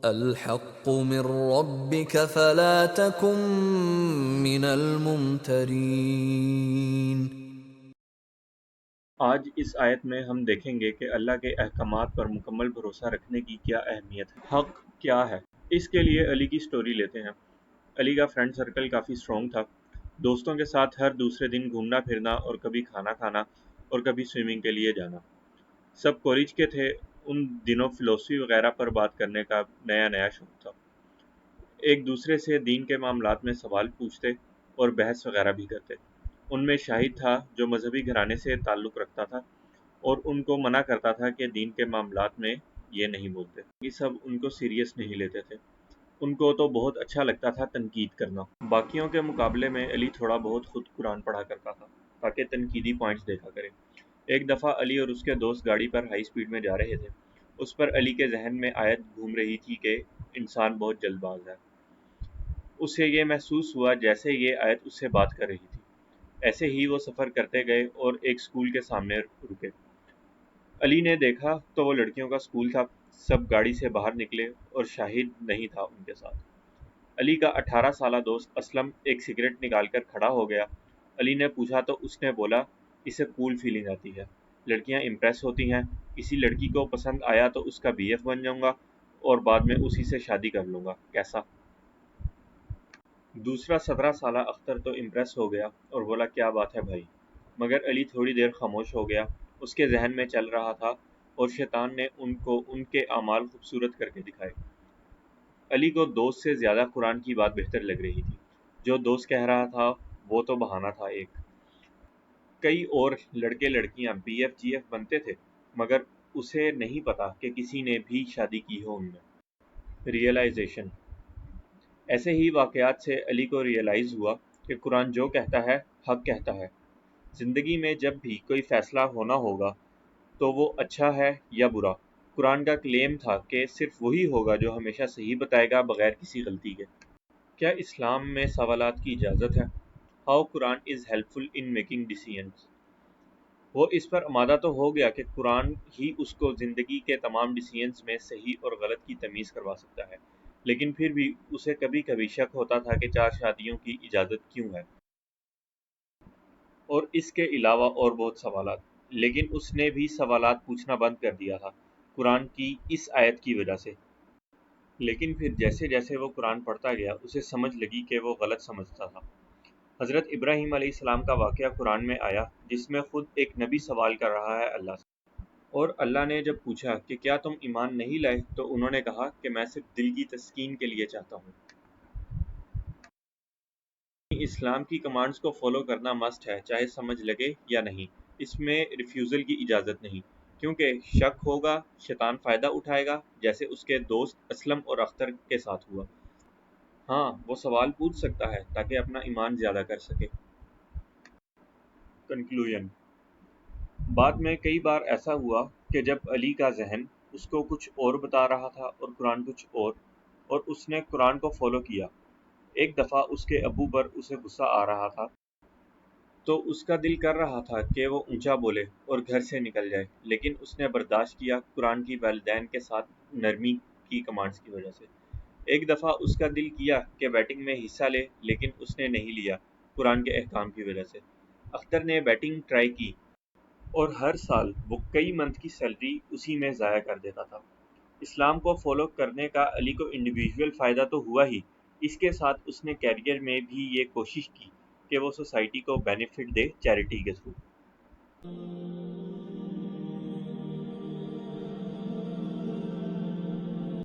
الحق من ربك فلا تكن من الممترین۔ آج اس آیت میں ہم دیکھیں گے کہ اللہ کے احکامات پر مکمل بھروسہ رکھنے کی کیا اہمیت ہے۔ حق کیا ہے؟ اس کے لیے علی کی سٹوری لیتے ہیں۔ علی کا فرینڈ سرکل کافی سٹرونگ تھا۔ دوستوں کے ساتھ ہر دوسرے دن گھومنا پھرنا اور کبھی کھانا کھانا اور کبھی سوئمنگ کے لیے جانا۔ سب کالج کے تھے، ان دنوں فلسفی وغیرہ پر بات کرنے کا نیا شوق تھا۔ ایک دوسرے سے دین کے معاملات میں سوال پوچھتے اور بحث وغیرہ بھی کرتے۔ ان میں شاہد تھا جو مذہبی گھرانے سے تعلق رکھتا تھا اور ان کو منع کرتا تھا کہ دین کے معاملات میں یہ نہیں بولتے۔ یہ سب ان کو سیریس نہیں لیتے تھے۔ ان کو تو بہت اچھا لگتا تھا تنقید کرنا۔ باقیوں کے مقابلے میں علی تھوڑا بہت خود قرآن پڑھا کرتا تھا تاکہ تنقیدی پوائنٹس دیکھا کرے۔ ایک دفعہ علی اور اس کے دوست گاڑی پر ہائی سپیڈ میں جا رہے تھے۔ اس پر علی کے ذہن میں آیت گھوم رہی تھی کہ انسان بہت جلد باز ہے۔ اسے یہ محسوس ہوا جیسے یہ آیت اس سے بات کر رہی تھی۔ ایسے ہی وہ سفر کرتے گئے اور ایک سکول کے سامنے رکے۔ علی نے دیکھا تو وہ لڑکیوں کا سکول تھا۔ سب گاڑی سے باہر نکلے اور شاہد نہیں تھا ان کے ساتھ۔ علی کا 18 سالہ دوست اسلم ایک سگریٹ نکال کر کھڑا ہو گیا۔ علی نے پوچھا تو اس نے بولا، اسے کول فیلنگ آتی ہے، لڑکیاں امپریس ہوتی ہیں، کسی لڑکی کو پسند آیا تو اس کا BF بن جاؤں گا اور بعد میں اسی سے شادی کر لوں گا، کیسا؟ دوسرا 17 سالہ اختر تو امپریس ہو گیا اور بولا، کیا بات ہے بھائی؟ مگر علی تھوڑی دیر خاموش ہو گیا۔ اس کے ذہن میں چل رہا تھا اور شیطان نے ان کو ان کے اعمال خوبصورت کر کے دکھائے۔ علی کو دوست سے زیادہ قرآن کی بات بہتر لگ رہی تھی۔ جو دوست کہہ رہا تھا وہ تو بہانہ تھا ایک۔ کئی اور لڑکے لڑکیاں BF GF بنتے تھے مگر اسے نہیں پتا کہ کسی نے بھی شادی کی ہو ان میں۔ ریئلائزیشن۔ ایسے ہی واقعات سے علی کو ریئلائز ہوا کہ قرآن جو کہتا ہے حق کہتا ہے۔ زندگی میں جب بھی کوئی فیصلہ ہونا ہوگا تو وہ اچھا ہے یا برا، قرآن کا کلیم تھا کہ صرف وہی ہوگا جو ہمیشہ صحیح بتائے گا بغیر کسی غلطی کے۔ کیا اسلام میں سوالات کی اجازت ہے؟ How Quran is helpful in making decisions. وہ اس پر آمادہ تو ہو گیا کہ قرآن ہی اس کو زندگی کے تمام ڈیسیژنز میں صحیح اور غلط کی تمیز کروا سکتا ہے، لیکن پھر بھی اسے کبھی کبھی شک ہوتا تھا کہ 4 شادیوں کی اجازت کیوں ہے، اور اس کے علاوہ اور بہت سوالات۔ لیکن اس نے بھی سوالات پوچھنا بند کر دیا تھا قرآن کی اس آیت کی وجہ سے۔ لیکن پھر جیسے جیسے وہ قرآن پڑھتا گیا اسے سمجھ لگی کہ وہ غلط سمجھتا تھا۔ حضرت ابراہیم علیہ السلام کا واقعہ قرآن میں آیا جس میں خود ایک نبی سوال کر رہا ہے اللہ سے، اور اللہ نے جب پوچھا کہ کیا تم ایمان نہیں لائے تو انہوں نے کہا کہ میں صرف دل کی تسکین کے لیے چاہتا ہوں۔ اسلام کی کمانڈز کو فالو کرنا مسٹ ہے، چاہے سمجھ لگے یا نہیں۔ اس میں ریفیوزل کی اجازت نہیں، کیونکہ شک ہوگا شیطان فائدہ اٹھائے گا، جیسے اس کے دوست اسلم اور اختر کے ساتھ ہوا۔ ہاں، وہ سوال پوچھ سکتا ہے تاکہ اپنا ایمان زیادہ کر سکے۔ کنکلوژن۔ بعد میں کئی بار ایسا ہوا کہ جب علی کا ذہن اس کو کچھ اور بتا رہا تھا اور قرآن کچھ اور اس نے قرآن کو فالو کیا۔ ایک دفعہ اس کے ابو پر اسے غصہ آ رہا تھا تو اس کا دل کر رہا تھا کہ وہ اونچا بولے اور گھر سے نکل جائے، لیکن اس نے برداشت کیا قرآن کی والدین کے ساتھ نرمی کی کمانڈز کی وجہ سے۔ ایک دفعہ اس کا دل کیا کہ بیٹنگ میں حصہ لے، لیکن اس نے نہیں لیا قرآن کے احکام کی وجہ سے۔ اختر نے بیٹنگ ٹرائی کی اور ہر سال وہ کئی منتھ کی سیلری اسی میں ضائع کر دیتا تھا۔ اسلام کو فالو کرنے کا علی کو انڈیویجول فائدہ تو ہوا ہی، اس کے ساتھ اس نے کیریئر میں بھی یہ کوشش کی کہ وہ سوسائٹی کو بینیفٹ دے چیریٹی کے تھرو۔